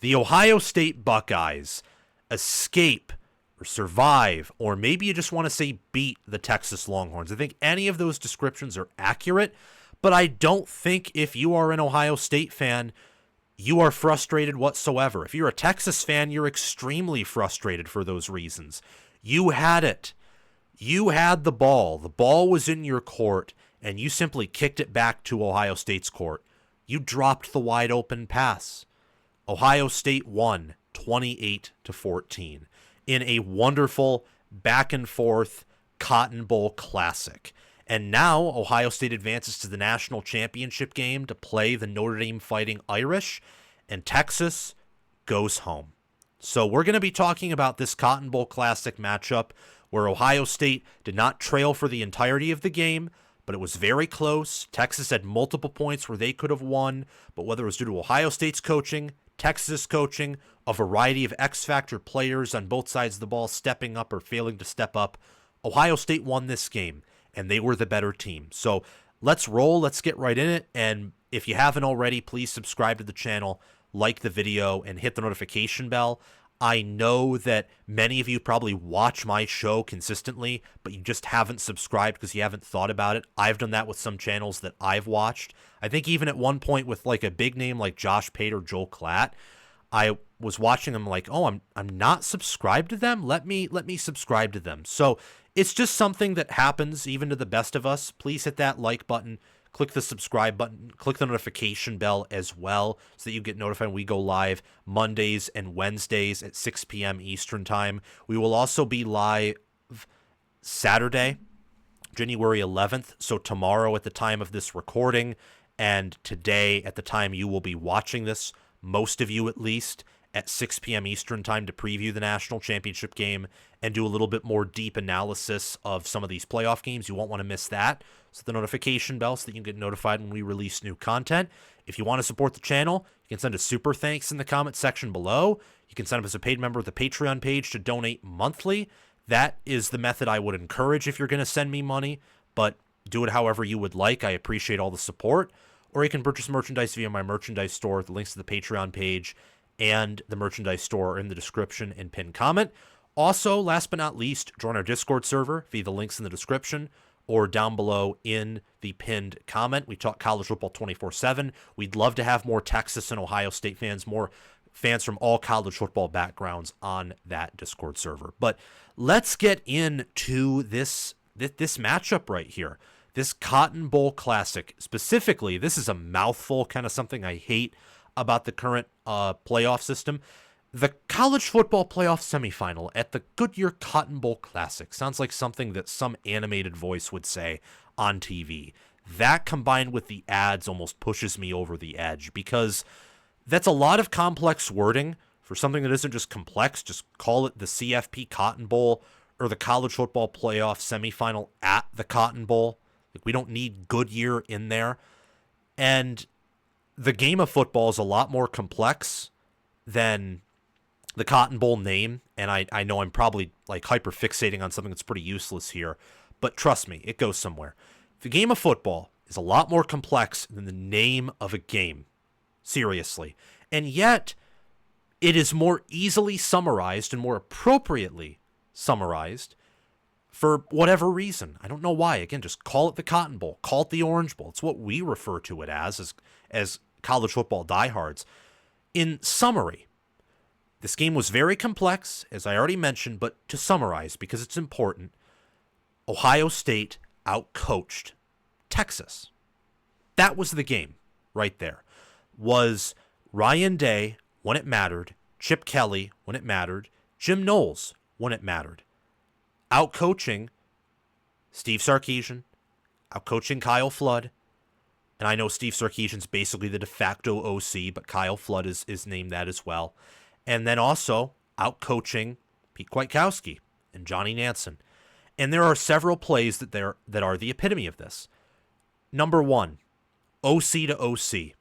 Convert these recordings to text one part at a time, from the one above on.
the Ohio State Buckeyes escape or survive, or maybe you just want to say beat the Texas Longhorns. I think any of those descriptions are accurate, but I don't think if you are an Ohio State fan, you are frustrated whatsoever. If you're a Texas fan, you're extremely frustrated for those reasons. You had it. You had the ball. The ball was in your court, and you simply kicked it back to Ohio State's court. You dropped the wide open pass. Ohio State won 28-14 in a wonderful back and forth Cotton Bowl classic. And now Ohio State advances to the national championship game to play the Notre Dame Fighting Irish, and Texas goes home. So we're going to be talking about this Cotton Bowl Classic matchup where Ohio State did not trail for the entirety of the game, but it was very close. Texas had multiple points where they could have won, but whether it was due to Ohio State's coaching, Texas coaching, a variety of X-factor players on both sides of the ball stepping up or failing to step up, Ohio State won this game, and they were the better team. So let's roll. Let's get right in it. And if you haven't already, please subscribe to the channel, like the video, and hit the notification bell. I know that many of you probably watch my show consistently, but you just haven't subscribed because you haven't thought about it. I've done that with some channels that I've watched. I think even at one point with like a big name like Josh Pate or Joel Klatt, I was watching them like, oh, I'm not subscribed to them. Let me subscribe to them. So it's just something that happens even to the best of us. Please hit that like button, click the subscribe button, click the notification bell as well so that you get notified when we go live Mondays and Wednesdays at 6 p.m. Eastern time. We will also be live Saturday, January 11th. So tomorrow at the time of this recording, and today at the time you will be watching this, most of you at least, at 6 p.m. Eastern time to preview the national championship game and do a little bit more deep analysis of some of these playoff games. You won't want to miss that. So the notification bell so that you can get notified when we release new content. If you want to support the channel, you can send a super thanks in the comment section below. You can sign up as a paid member of the Patreon page to donate monthly. That is the method I would encourage if you're going to send me money, but do it however you would like. I appreciate all the support. Or you can purchase merchandise via my merchandise store. The links to the Patreon page and the merchandise store are in the description and pinned comment. Also, last but not least, join our Discord server via the links in the description or down below in the pinned comment. We talk college football 24/7. We'd love to have more Texas and Ohio State fans, more fans from all college football backgrounds on that Discord server. But let's get into this matchup right here. This Cotton Bowl Classic. Specifically, this is a mouthful, kind of something I hate about the current playoff system. The College Football Playoff Semifinal at the Goodyear Cotton Bowl Classic sounds like something that some animated voice would say on TV. That combined with the ads almost pushes me over the edge because that's a lot of complex wording for something that isn't just complex. Just call it the CFP Cotton Bowl or the College Football Playoff Semifinal at the Cotton Bowl. Like, we don't need Goodyear in there. And the game of football is a lot more complex than the Cotton Bowl name, and I know I'm probably like hyper fixating on something that's pretty useless here, but trust me, it goes somewhere. The game of football is a lot more complex than the name of a game. Seriously. And yet, it is more easily summarized and more appropriately summarized for whatever reason. I don't know why. Again, just call it the Cotton Bowl. Call it the Orange Bowl. It's what we refer to it as college football diehards. In summary, this game was very complex, as I already mentioned, but to summarize, because it's important, Ohio State outcoached Texas. That was the game right there. Was Ryan Day when it mattered, Chip Kelly when it mattered, Jim Knowles when it mattered. Outcoaching Steve Sarkisian, outcoaching Kyle Flood, and I know Steve Sarkisian's basically the de facto OC, but Kyle Flood is named that as well. And then also outcoaching Pete Kwiatkowski and Johnny Nansen. And there are several plays that are the epitome of this. Number one, OC to OC.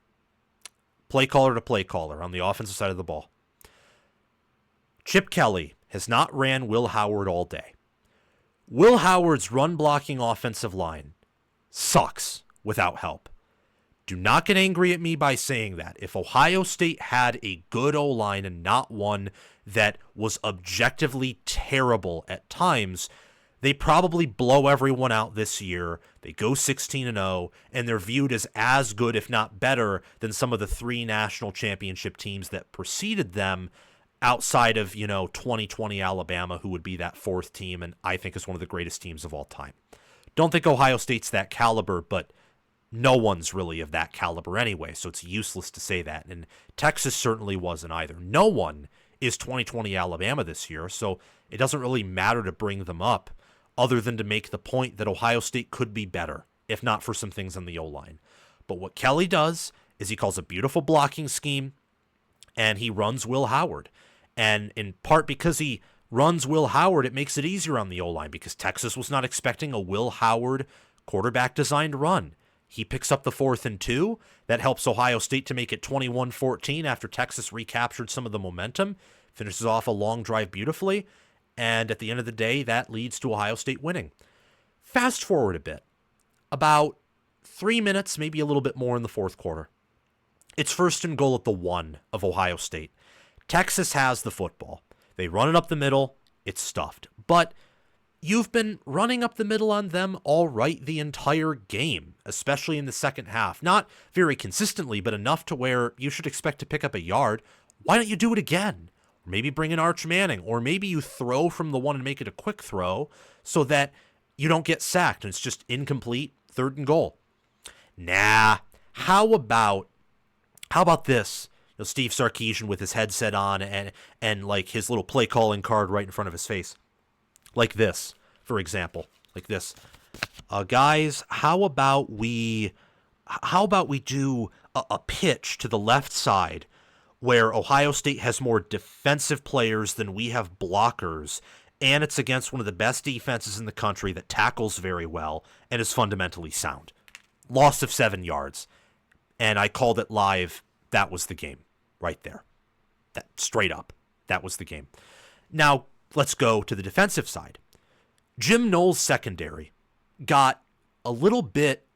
Play caller to play caller on the offensive side of the ball. Chip Kelly has not ran Will Howard all day. Will Howard's run-blocking offensive line sucks without help. Do not get angry at me by saying that. If Ohio State had a good O-line and not one that was objectively terrible at times, they probably blow everyone out this year. They go 16-0, and they're viewed as good, if not better, than some of the 3 national championship teams that preceded them outside of, 2020 Alabama, who would be that 4th team, and I think is one of the greatest teams of all time. Don't think Ohio State's that caliber, but no one's really of that caliber anyway, so it's useless to say that. And Texas certainly wasn't either. No one is 2020 Alabama this year, so it doesn't really matter to bring them up other than to make the point that Ohio State could be better, if not for some things on the O-line. But what Kelly does is he calls a beautiful blocking scheme, and he runs Will Howard. And in part because he runs Will Howard, it makes it easier on the O-line because Texas was not expecting a Will Howard quarterback-designed run. He picks up the 4th and 2. That helps Ohio State to make it 21-14 after Texas recaptured some of the momentum, finishes off a long drive beautifully, and at the end of the day, that leads to Ohio State winning. Fast forward a bit. About 3 minutes, maybe a little bit more in the 4th quarter. It's 1st and goal at the 1 of Ohio State. Texas has the football. They run it up the middle. It's stuffed. But you've been running up the middle on them all right the entire game, especially in the second half. Not very consistently, but enough to where you should expect to pick up a yard. Why don't you do it again? Or maybe bring in Arch Manning, or maybe you throw from the 1 and make it a quick throw so that you don't get sacked and it's just incomplete, 3rd and goal. Nah, how about this? Steve Sarkisian with his headset on and like his little play calling card right in front of his face. Like this, for example, like this. Guys, how about we do a pitch to the left side where Ohio State has more defensive players than we have blockers, and it's against one of the best defenses in the country that tackles very well and is fundamentally sound. Loss of 7 yards. And I called it live. That was the game right there. That straight up. That was the game. Now, let's go to the defensive side. Jim Knowles' secondary got a little bit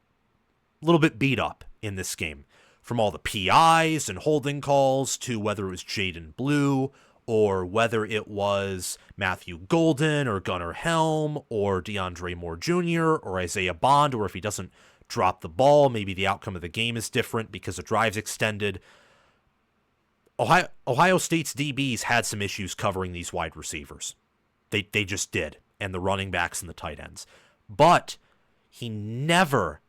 beat up in this game, from all the PIs and holding calls to whether it was Jaydon Blue or whether it was Matthew Golden or Gunnar Helm or DeAndre Moore Jr. or Isaiah Bond, or if he doesn't drop the ball, maybe the outcome of the game is different because the drive's extended. Ohio State's DBs had some issues covering these wide receivers. They just did, and the running backs and the tight ends. But he never,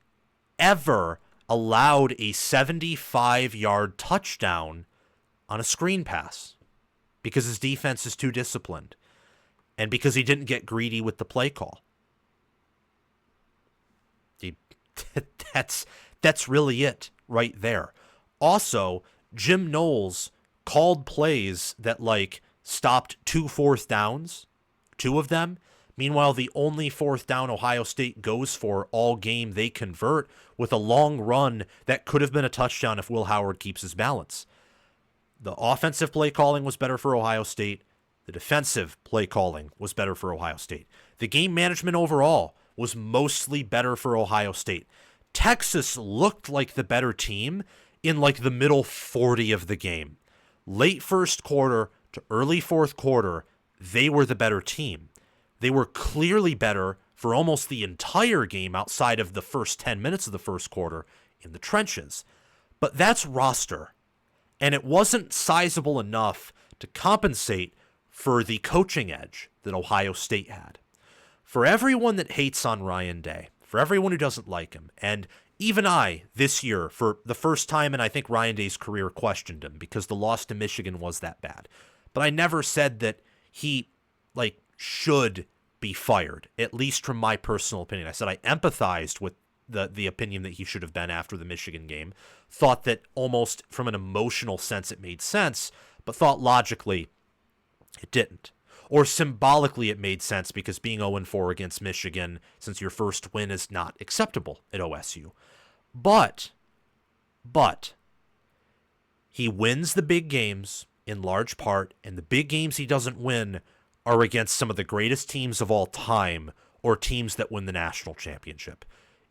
ever allowed a 75-yard touchdown on a screen pass because his defense is too disciplined and because he didn't get greedy with the play call. That's really it right there. Also, Jim Knowles called plays that stopped 2 4th downs, 2 of them. Meanwhile, the only 4th down Ohio State goes for all game, they convert with a long run that could have been a touchdown if Will Howard keeps his balance. The offensive play calling was better for Ohio State. The defensive play calling was better for Ohio State. The game management overall was mostly better for Ohio State. Texas looked like the better team in the middle 40 of the game. Late 1st quarter to early 4th quarter, they were the better team. They were clearly better for almost the entire game outside of the first 10 minutes of the 1st quarter in the trenches. But that's roster. And it wasn't sizable enough to compensate for the coaching edge that Ohio State had. For everyone that hates on Ryan Day, for everyone who doesn't like him, and even I, this year, for the first time in I think Ryan Day's career, questioned him because the loss to Michigan was that bad. But I never said that he, should be fired, at least from my personal opinion. I said I empathized with the opinion that he should have been after the Michigan game, thought that almost from an emotional sense it made sense, but thought logically it didn't. Or symbolically it made sense because being 0-4 against Michigan since your first win is not acceptable at OSU. But he wins the big games in large part, and the big games he doesn't win are against some of the greatest teams of all time or teams that win the national championship.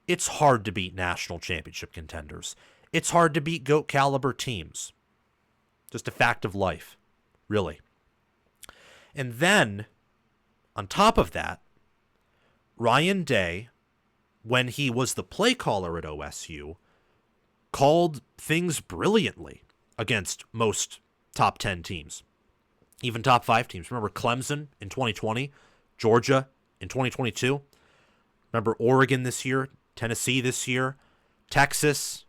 It's hard to beat national championship contenders. it's hard to beat GOAT caliber teams. Just a fact of life, really. And then, on top of that, Ryan Day, when he was the play caller at OSU, called things brilliantly against most top 10 teams, even top 5 teams. Remember Clemson in 2020, Georgia in 2022. Remember Oregon this year, Tennessee this year, Texas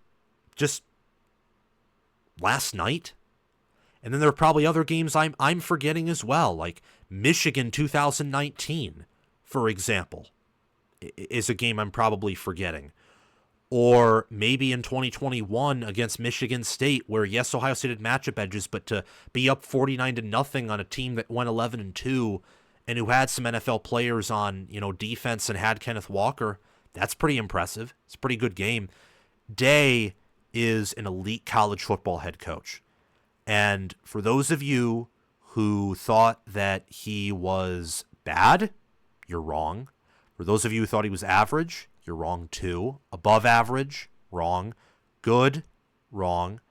just last night. And then there are probably other games I'm forgetting as well, like Michigan 2019, for example, is a game I'm probably forgetting. Or maybe in 2021 against Michigan State, where yes, Ohio State had matchup edges, but to be up 49-0 on a team that went 11-2 and who had some NFL players on, defense and had Kenneth Walker, that's pretty impressive. It's a pretty good game. Day is an elite college football head coach. And for those of you who thought that he was bad, you're wrong. For those of you who thought he was average, you're wrong too. Above average, wrong. Good, wrong.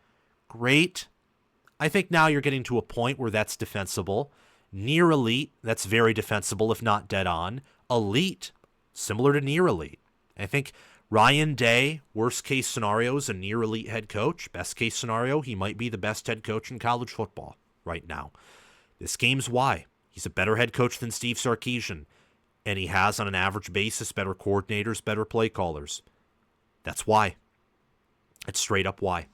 Great. I think now you're getting to a point where that's defensible. Near elite, that's very defensible, if not dead on. Elite, similar to near elite. I think Ryan Day, worst case scenario, is a near elite head coach. Best case scenario, he might be the best head coach in college football right now. This game's why. He's a better head coach than Steve Sarkisian. And he has, on an average basis, better coordinators, better play callers. That's why. It's straight up why.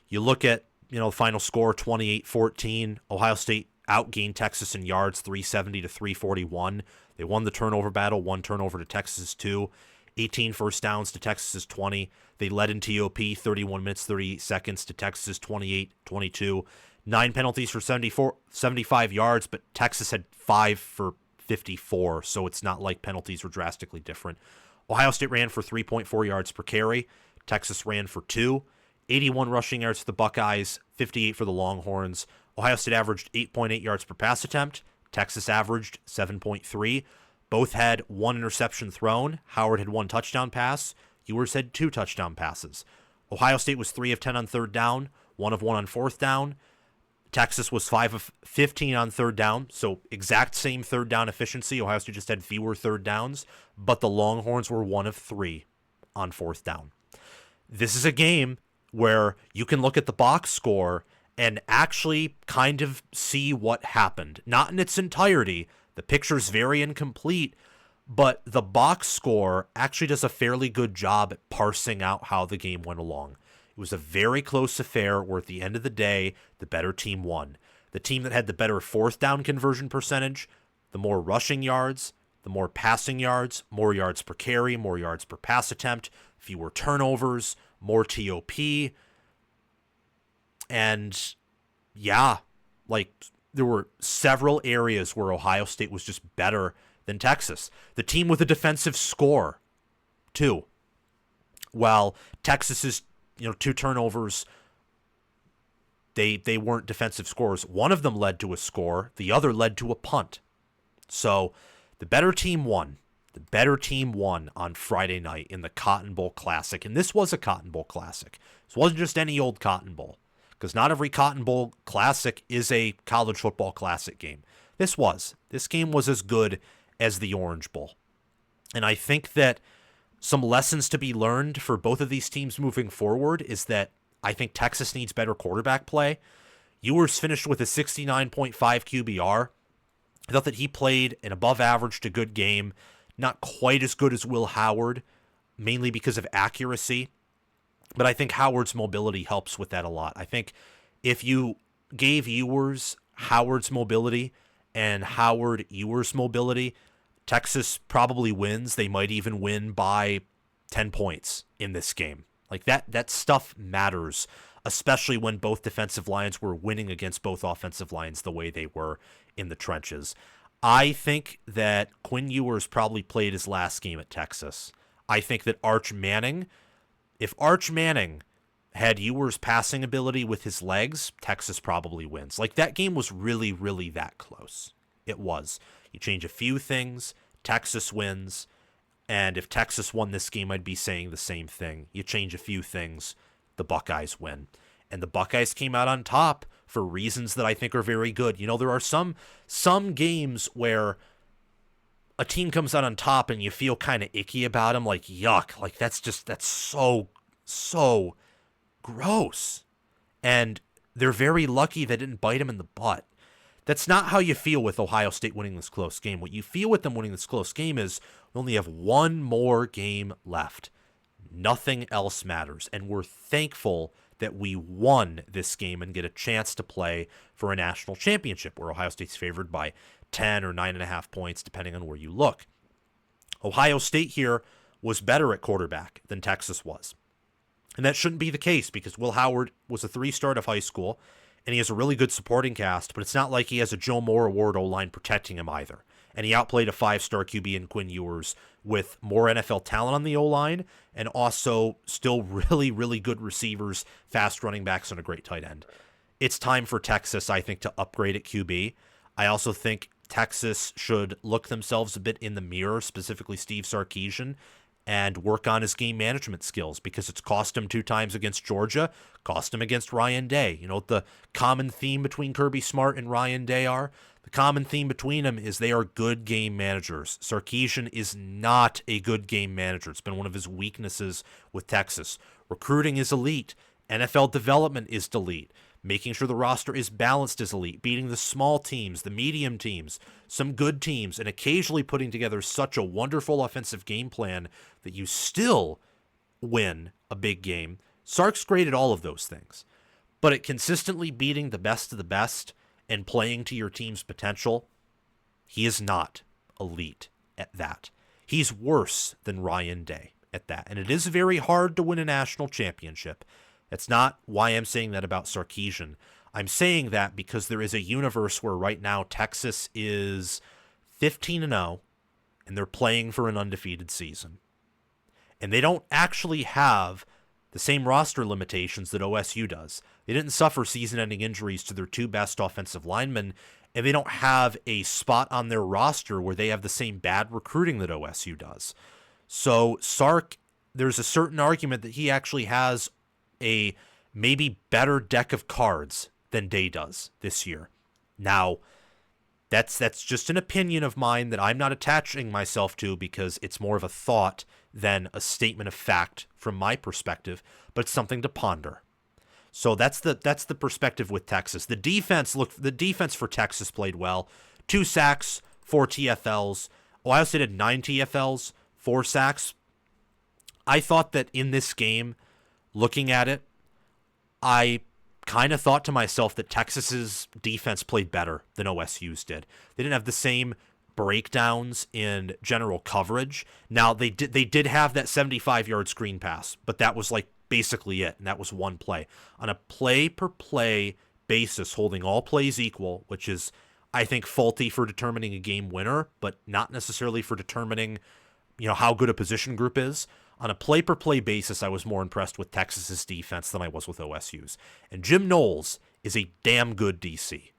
You look at, the final score, 28-14. Ohio State outgained Texas in yards, 370-341. They won the turnover battle, 1 turnover to Texas' 2. 18 first downs to Texas' 20. They led in TOP, 31 minutes, 38 seconds to Texas' 28-22. 9 penalties for 75 yards, but Texas had 5 for 54, so it's not like penalties were drastically different. Ohio State ran for 3.4 yards per carry. Texas ran for 2. 81 rushing yards for the Buckeyes, 58 for the Longhorns. Ohio State averaged 8.8 yards per pass attempt. Texas averaged 7.3. Both had 1 interception thrown. Howard had 1 touchdown pass. Ewers had 2 touchdown passes. Ohio State was 3 of 10 on third down, 1 of 1 on fourth down. Texas was 5 of 15 on third down, so exact same third down efficiency. Ohio State just had fewer third downs, but the Longhorns were 1 of 3 on fourth down. This is a game where you can look at the box score and actually kind of see what happened. Not in its entirety. The picture's very incomplete, but the box score actually does a fairly good job at parsing out how the game went along. It was a very close affair where at the end of the day, the better team won. The team that had the better fourth down conversion percentage, the more rushing yards, the more passing yards, more yards per carry, more yards per pass attempt, fewer turnovers, more TOP. And yeah, there were several areas where Ohio State was just better than Texas. The team with a defensive score, too. While Texas's 2 turnovers, they weren't defensive scores. One of them led to a score. The other led to a punt. So the better team won. The better team won on Friday night in the Cotton Bowl Classic. And this was a Cotton Bowl Classic. This wasn't just any old Cotton Bowl. Because not every Cotton Bowl Classic is a college football classic game. This game was as good as the Orange Bowl. And I think that some lessons to be learned for both of these teams moving forward is that I think Texas needs better quarterback play. Ewers finished with a 69.5 QBR. I thought that he played an above average to good game. Not quite as good as Will Howard, mainly because of accuracy. But I think Howard's mobility helps with that a lot. I think if you gave Ewers Howard's mobility and Howard Ewers' mobility, Texas probably wins. They might even win by 10 points in this game. That stuff matters, especially when both defensive lines were winning against both offensive lines the way they were in the trenches. I think that Quinn Ewers probably played his last game at Texas. I think that if Arch Manning had Ewers' passing ability with his legs, Texas probably wins. That game was really, really that close. It was. You change a few things, Texas wins. And if Texas won this game, I'd be saying the same thing. You change a few things, the Buckeyes win. And the Buckeyes came out on top for reasons that I think are very good. You know, there are some games where a team comes out on top and you feel kind of icky about them, like, yuck, like that's so gross. And they're very lucky they didn't bite them in the butt. That's not how you feel with Ohio State winning this close game. What you feel with them winning this close game is we only have one more game left. Nothing else matters. And we're thankful that we won this game and get a chance to play for a national championship where Ohio State's favored by 10 or 9.5 points, depending on where you look. Ohio State here was better at quarterback than Texas was. And that shouldn't be the case because Will Howard was a 3-star out of high school and he has a really good supporting cast, but it's not like he has a Joe Moore Award O-line protecting him either. And he outplayed a 5-star QB in Quinn Ewers with more NFL talent on the O-line and also still really, really good receivers, fast running backs, and a great tight end. It's time for Texas, I think, to upgrade at QB. I also think Texas should look themselves a bit in the mirror, specifically Steve Sarkisian, and work on his game management skills because it's cost him 2 times against Georgia, cost him against Ryan Day. You know what the common theme between Kirby Smart and Ryan Day are? The common theme between them is they are good game managers. Sarkisian is not a good game manager. It's been one of his weaknesses with Texas. Recruiting is elite. NFL development is elite. Making sure the roster is balanced is elite. Beating the small teams, the medium teams, some good teams, and occasionally putting together such a wonderful offensive game plan that you still win a big game. Sark's great at all of those things. But at consistently beating the best of the best and playing to your team's potential, he is not elite at that. He's worse than Ryan Day at that. And it is very hard to win a national championship. That's not why I'm saying that about Sarkisian. I'm saying that because there is a universe where right now Texas is 15-0 and they're playing for an undefeated season. And they don't actually have the same roster limitations that OSU does. They didn't suffer season-ending injuries to their 2 best offensive linemen, and they don't have a spot on their roster where they have the same bad recruiting that OSU does. So Sark, there's a certain argument that he actually has a maybe better deck of cards than Day does this year. Now, that's just an opinion of mine that I'm not attaching myself to because it's more of a thought than a statement of fact from my perspective, but it's something to ponder. So that's the perspective with Texas. The defense for Texas played well. 2 sacks, 4 TFLs. Ohio State had 9 TFLs, 4 sacks. I thought that in this game, looking at it, I kind of thought to myself that Texas's defense played better than OSU's did. They didn't have the same breakdowns in general coverage. Now, they did have that 75-yard screen pass, but that was like basically it, and that was one play. On a play-per-play basis, holding all plays equal, which is, I think, faulty for determining a game winner, but not necessarily for determining, how good a position group is. On a play-per-play basis, I was more impressed with Texas's defense than I was with OSU's. And Jim Knowles is a damn good DC.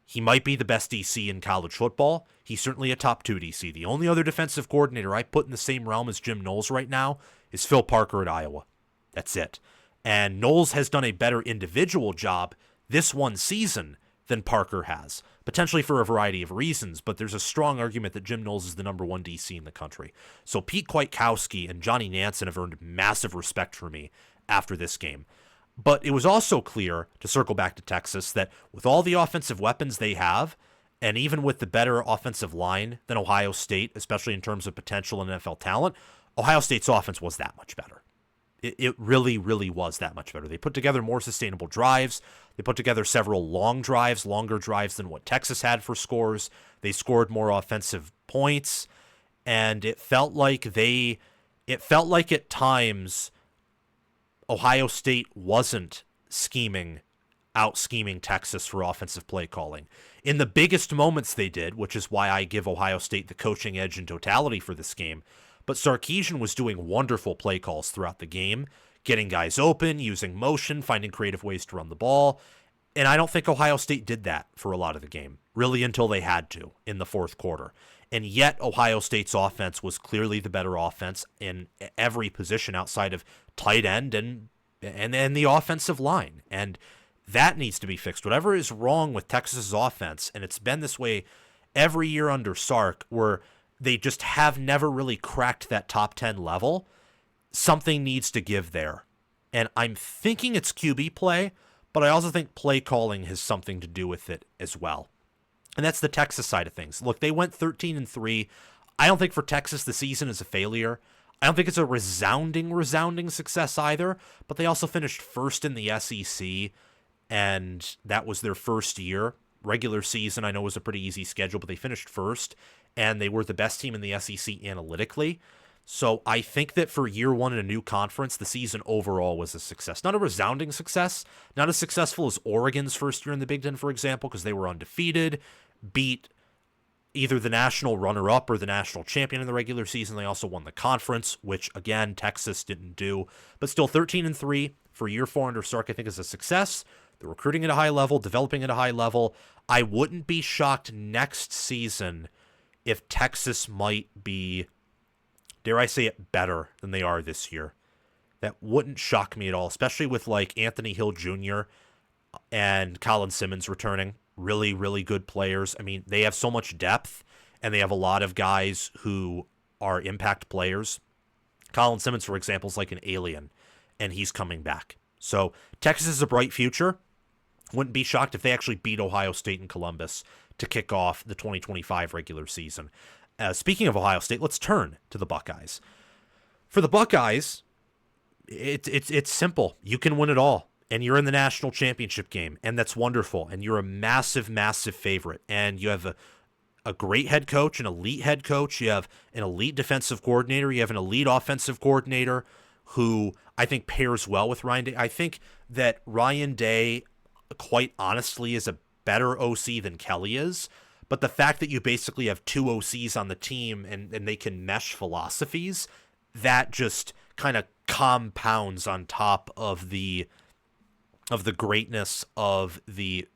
He might be the best DC in college football. He's certainly a top 2 DC. The only other defensive coordinator I put in the same realm as Jim Knowles right now is Phil Parker at Iowa. That's it. And Knowles has done a better individual job this one season than Parker has, potentially for a variety of reasons, but there's a strong argument that Jim Knowles is the number 1 DC in the country. So Pete Kwiatkowski and Johnny Nansen have earned massive respect for me after this game. But it was also clear, to circle back to Texas, that with all the offensive weapons they have, and even with the better offensive line than Ohio State, especially in terms of potential and NFL talent, Ohio State's offense was that much better. It really, really was that much better. They put together more sustainable drives. They put together several long drives, longer drives than what Texas had for scores. They scored more offensive points, and it felt like at times Ohio State wasn't out-scheming Texas for offensive play calling. In the biggest moments they did, which is why I give Ohio State the coaching edge in totality for this game. But Sarkisian was doing wonderful play calls throughout the game, getting guys open, using motion, finding creative ways to run the ball. And I don't think Ohio State did that for a lot of the game, really until they had to in the fourth quarter. And yet Ohio State's offense was clearly the better offense in every position outside of tight end and and the offensive line. And that needs to be fixed. Whatever is wrong with Texas's offense, and it's been this way every year under Sark, where they just have never really cracked that top 10 level, something needs to give there. And I'm thinking it's QB play, but I also think play calling has something to do with it as well. And that's the Texas side of things. Look, they went 13-3. I don't think for Texas the season is a failure. I don't think it's a resounding success either, but they also finished first in the SEC, and that was their first year. Regular season, I know, was a pretty easy schedule, but they finished first, and they were the best team in the SEC analytically. So I think that for year one in a new conference, the season overall was a success. Not a resounding success, not as successful as Oregon's first year in the Big Ten, for example, because they were undefeated, beat either the national runner-up or the national champion in the regular season. They also won the conference, which, again, Texas didn't do. But still, 13-3 for year four under Sark, I think, is a success. They're recruiting at a high level, developing at a high level. I wouldn't be shocked next season if Texas might be, dare I say it, better than they are this year. That wouldn't shock me at all, especially with like Anthony Hill Jr. and Colin Simmons returning. Really, really good players. I mean, they have so much depth, and they have a lot of guys who are impact players. Colin Simmons, for example, is like an alien, and he's coming back. So Texas has a bright future. Wouldn't be shocked if they actually beat Ohio State and Columbus to kick off the 2025 regular season. Speaking of Ohio State, let's turn to the Buckeyes. For the Buckeyes, it's simple. You can win it all, and you're in the national championship game, and that's wonderful, and you're a massive, massive favorite, and you have a great head coach, an elite head coach. You have an elite defensive coordinator. You have an elite offensive coordinator who I think pairs well with Ryan Day. I think that Ryan Day, quite honestly, is a better OC than Kelly is. But the fact that you basically have two OCs on the team and they can mesh philosophies, that just kind of compounds on top of the greatness of the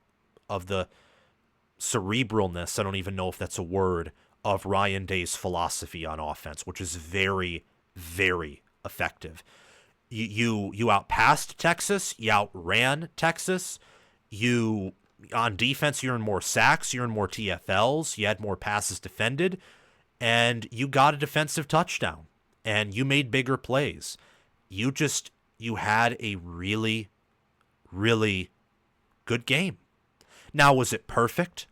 cerebralness, I don't even know if that's a word, of Ryan Day's philosophy on offense, which is very, very effective. You outpassed Texas, you outran Texas, on defense, you're in more sacks, you're in more TFLs, you had more passes defended, and you got a defensive touchdown, and you made bigger plays. You had a really, really good game. Now, was it perfect?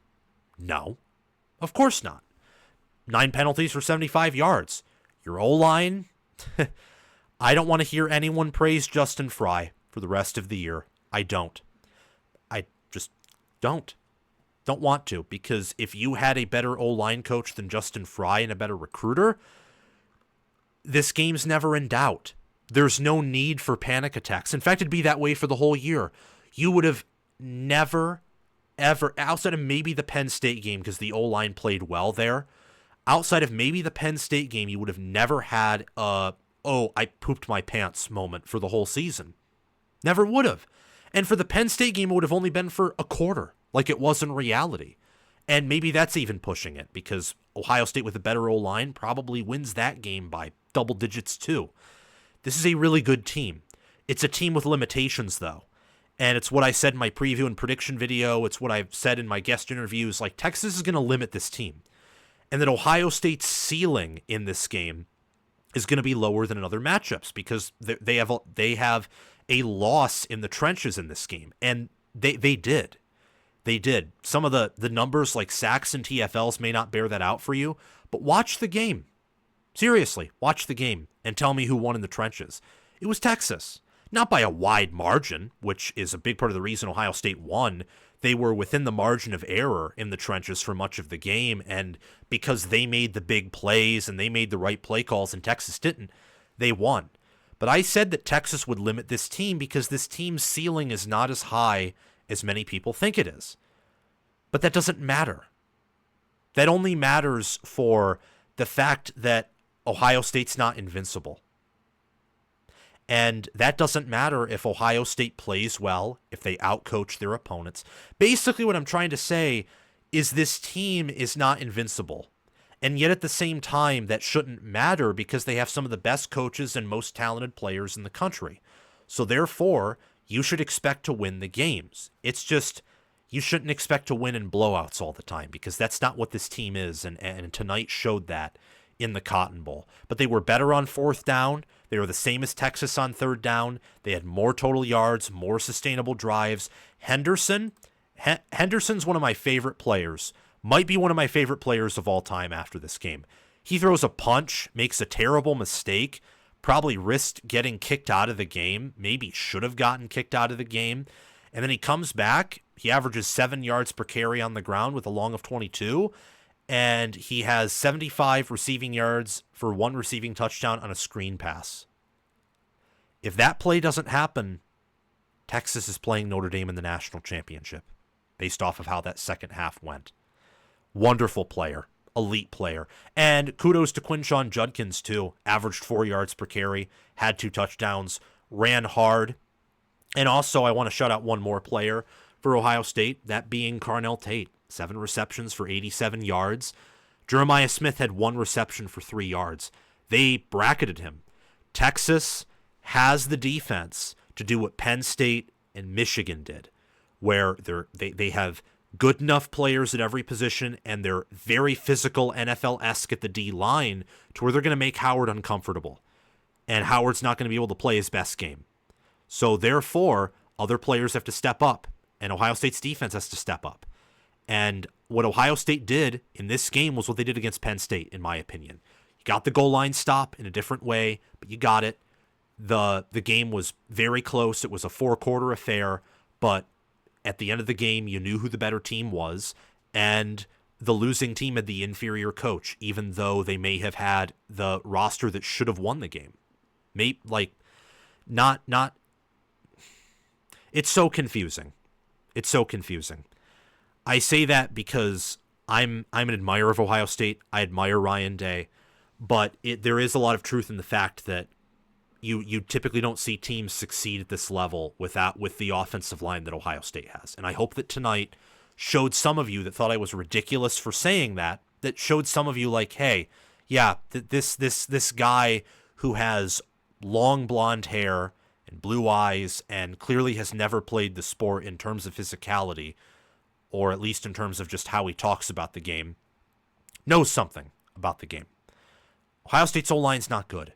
No, of course not. 9 penalties for 75 yards. Your O-line, I don't want to hear anyone praise Justin Fry for the rest of the year. I don't. I just don't want to, because if you had a better O-line coach than Justin Fry and a better recruiter, this game's never in doubt. There's no need for panic attacks. In fact, it'd be that way for the whole year. You would have never, ever, outside of maybe the Penn State game, because the O-line played well there, outside of maybe the Penn State game, you would have never had a, oh, I pooped my pants moment for the whole season. Never would have. And for the Penn State game, it would have only been for a quarter, like it was in reality. And maybe that's even pushing it, because Ohio State with a better O-line probably wins that game by double digits too. This is a really good team. It's a team with limitations, though. And it's what I said in my preview and prediction video. It's what I've said in my guest interviews. Like, Texas is going to limit this team. And that Ohio State's ceiling in this game is going to be lower than in other matchups, because they have a loss in the trenches in this game. And they did. They did. Some of the numbers like sacks and TFLs may not bear that out for you, but watch the game. Seriously, watch the game and tell me who won in the trenches. It was Texas. Not by a wide margin, which is a big part of the reason Ohio State won. They were within the margin of error in the trenches for much of the game, and because they made the big plays and they made the right play calls and Texas didn't, they won. But I said that Texas would limit this team because this team's ceiling is not as high as many people think it is. But that doesn't matter. That only matters for the fact that Ohio State's not invincible. And that doesn't matter if Ohio State plays well, if they outcoach their opponents. Basically what I'm trying to say is this team is not invincible. And yet at the same time, that shouldn't matter because they have some of the best coaches and most talented players in the country. So therefore, you should expect to win the games. It's just, you shouldn't expect to win in blowouts all the time, because that's not what this team is. And tonight showed that in the Cotton Bowl. But they were better on fourth down. They were the same as Texas on third down. They had more total yards, more sustainable drives. Henderson's one of my favorite players. Might be one of my favorite players of all time after this game. He throws a punch, makes a terrible mistake, probably risked getting kicked out of the game, maybe should have gotten kicked out of the game, and then he comes back. He averages 7 yards per carry on the ground with a long of 22, and he has 75 receiving yards for 1 receiving touchdown on a screen pass. If that play doesn't happen, Texas is playing Notre Dame in the national championship, based off of how that second half went. Wonderful player, elite player. And kudos to Quinshon Judkins, too. Averaged 4 yards per carry, had 2 touchdowns, ran hard. And also, I want to shout out one more player for Ohio State, that being Carnell Tate. 7 receptions for 87 yards. Jeremiah Smith had 1 reception for 3 yards. They bracketed him. Texas has the defense to do what Penn State and Michigan did, where they have good enough players at every position, and they're very physical, NFL-esque at the D-line, to where they're going to make Howard uncomfortable. And Howard's not going to be able to play his best game. So therefore, other players have to step up, and Ohio State's defense has to step up. And what Ohio State did in this game was what they did against Penn State, in my opinion. You got the goal line stop in a different way, but you got it. The game was very close. It was a 4-quarter affair, but at the end of the game, you knew who the better team was, and the losing team had the inferior coach, even though they may have had the roster that should have won the game. It's so confusing. It's so confusing. I say that because I'm an admirer of Ohio State. I admire Ryan Day, but there is a lot of truth in the fact that you typically don't see teams succeed at this level with the offensive line that Ohio State has. And I hope that tonight showed some of you that thought I was ridiculous for saying that showed some of you like, hey, yeah, this guy who has long blonde hair and blue eyes and clearly has never played the sport in terms of physicality, or at least in terms of just how he talks about the game, knows something about the game. Ohio State's O-line's not good.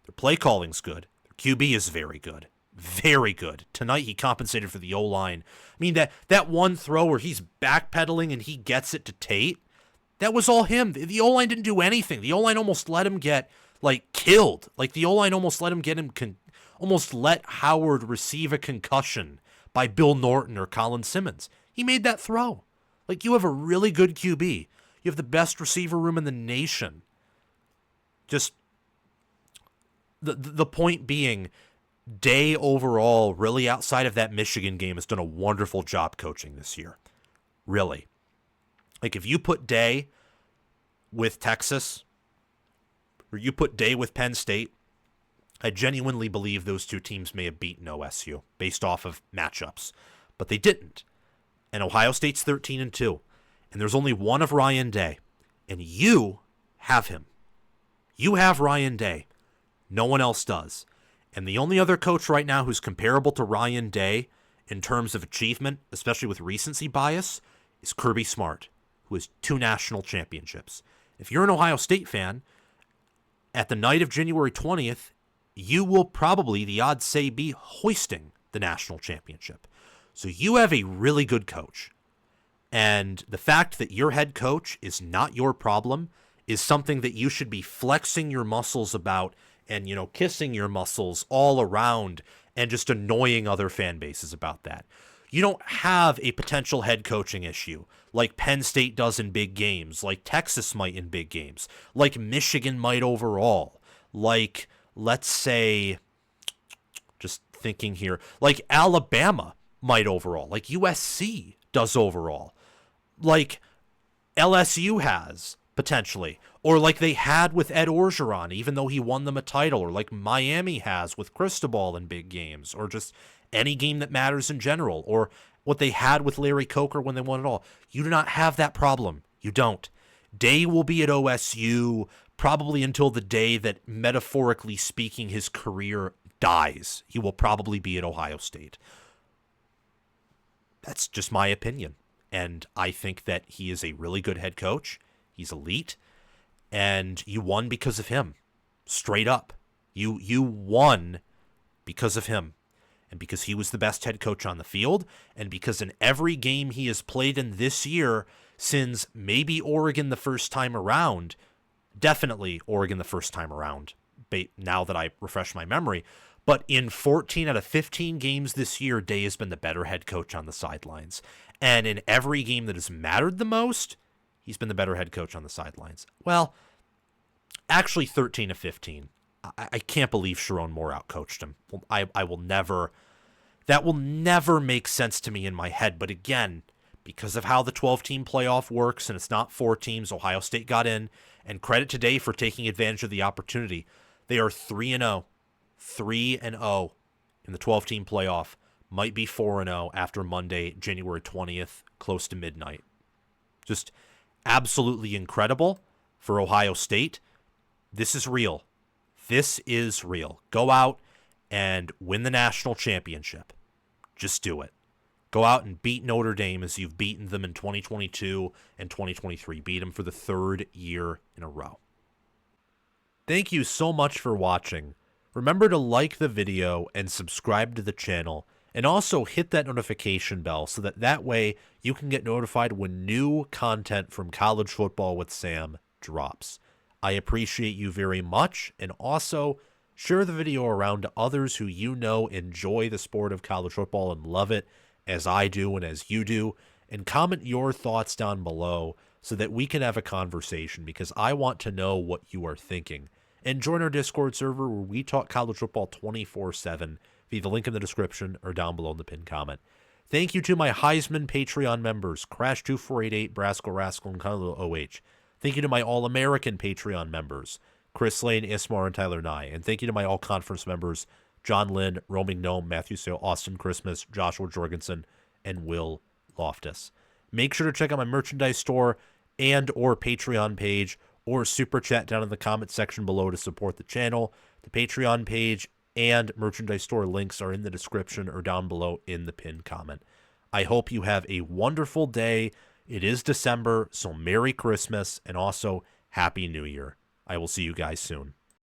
Their play calling's good. Their QB is very good. Very good. Tonight he compensated for the O-line. I mean, that one throw where he's backpedaling and he gets it to Tate, that was all him. The O-line didn't do anything. The O-line almost let him get, killed. The O-line almost let him get him, almost let Howard receive a concussion by Bill Norton or Colin Simmons. He made that throw. You have a really good QB. You have the best receiver room in the nation. Just the point being, Day overall, really outside of that Michigan game, has done a wonderful job coaching this year. Really. If you put Day with Texas, or you put Day with Penn State, I genuinely believe those two teams may have beaten OSU based off of matchups. But they didn't. And Ohio State's 13-2. And there's only one of Ryan Day. And you have him. You have Ryan Day. No one else does. And the only other coach right now who's comparable to Ryan Day in terms of achievement, especially with recency bias, is Kirby Smart, who has 2 national championships. If you're an Ohio State fan, at the night of January 20th, you will probably, the odds say, be hoisting the national championship. So you have a really good coach. And the fact that your head coach is not your problem is something that you should be flexing your muscles about and, kissing your muscles all around and just annoying other fan bases about that. You don't have a potential head coaching issue like Penn State does in big games, like Texas might in big games, like Michigan might overall, like, let's say, just thinking here, like Alabama might overall, like USC does overall, like LSU has potentially, or like they had with Ed Orgeron, even though he won them a title, or like Miami has with Cristobal in big games, or just any game that matters in general, or what they had with Larry Coker when they won it all. You do not have that problem. You don't. Day will be at OSU probably until the day that, metaphorically speaking, his career dies, he will probably be at Ohio State. That's just my opinion. And I think that he is a really good head coach. He's elite. And you won because of him. Straight up. You won because of him. And because he was the best head coach on the field. And because in every game he has played in this year, since maybe Oregon the first time around, definitely Oregon the first time around, now that I refresh my memory, but in 14 out of 15 games this year, Day has been the better head coach on the sidelines. And in every game that has mattered the most, he's been the better head coach on the sidelines. Well, actually 13 of 15. I can't believe Sharon Moore outcoached him. I will never, that will never make sense to me in my head. But again, because of how the 12-team playoff works and it's not 4 teams, Ohio State got in. And credit to Day for taking advantage of the opportunity. They are 3-0. 3-0 in the 12-team playoff. Might be 4-0 after Monday, January 20th, close to midnight. Just absolutely incredible for Ohio State. This is real. This is real. Go out and win the national championship. Just do it. Go out and beat Notre Dame as you've beaten them in 2022 and 2023. Beat them for the 3rd year in a row. Thank you so much for watching. Remember to like the video and subscribe to the channel, and also hit that notification bell so that way you can get notified when new content from College Football with Sam drops. I appreciate you very much, and also share the video around to others who you know enjoy the sport of college football and love it as I do and as you do, and comment your thoughts down below so that we can have a conversation, because I want to know what you are thinking. And join our Discord server where we talk college football 24/7 via the link in the description or down below in the pinned comment. Thank you to my Heisman Patreon members, Crash2488, Brascal Rascal, and Kylo OH. Thank you to my All-American Patreon members, Chris Lane, Ismar, and Tyler Nye. And thank you to my All-Conference members, John Lynn, Roaming Gnome, Matthew Sale, Austin Christmas, Joshua Jorgensen, and Will Loftus. Make sure to check out my merchandise store and or Patreon page, or super chat down in the comment section below to support the channel. The Patreon page and merchandise store links are in the description or down below in the pinned comment. I hope you have a wonderful day. It is December, so Merry Christmas and also Happy New Year. I will see you guys soon.